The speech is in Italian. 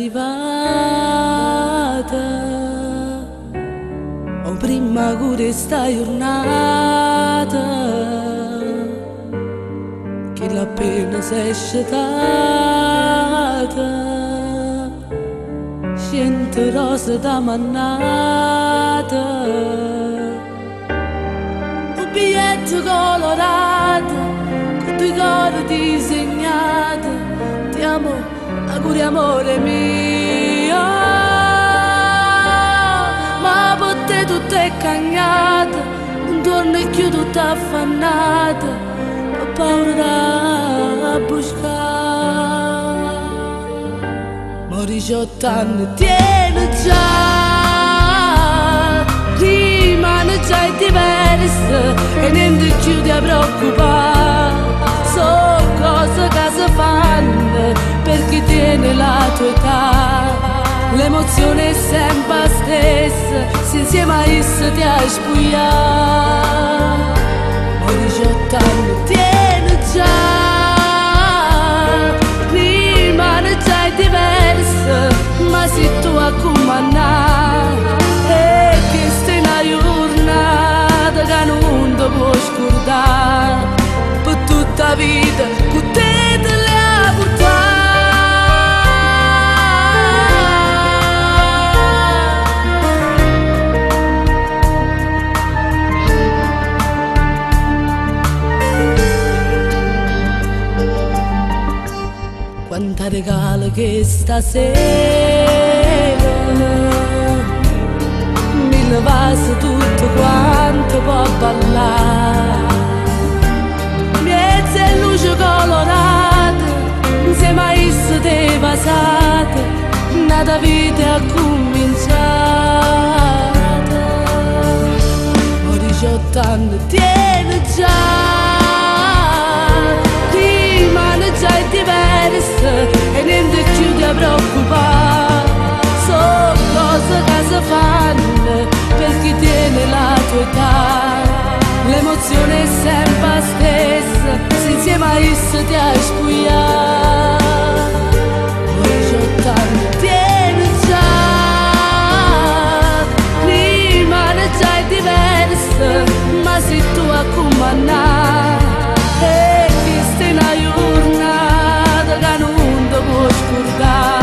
arrivata, o prima che sta giornata, che la pena si è sciatata, scende rosa da mannata, un biglietto colorato, con due cose disegnate, ti amo, auguri amore mio, ma per te tutto è cagnato, non torno più tutta affannata, ho paura da buscare. Ma 18 anni tieni già, rimane già diversa e niente più ti preoccupare, sono cose che si fanno per chi tiene la tua età. L'emozione è sempre la stessa, se insieme a essa ti hai spogliato. Ho 18 anni, tieni già, rimane già diversa, ma se tu a comandare, e che stai una giornata che non ti può scordare, per tutta la vita, con te te le ha portate. Quanta regalo che stasera, 1000 vasi tutto quanto può ballare, mezze luce colorate, insieme a esse devastate, nata vita è cominciata. Ho 18 anni, tieni già, rimane già diversa e niente più ti preoccupare, sono cose che si fanno per chi tiene la tua età. L'emozione è sempre la stessa, se insieme a essa ti hai spogliato. Ho 18 anni, tieni già, rimane già diversa, ma se tu a comandare, e che stai una giornata che non ti può scordare.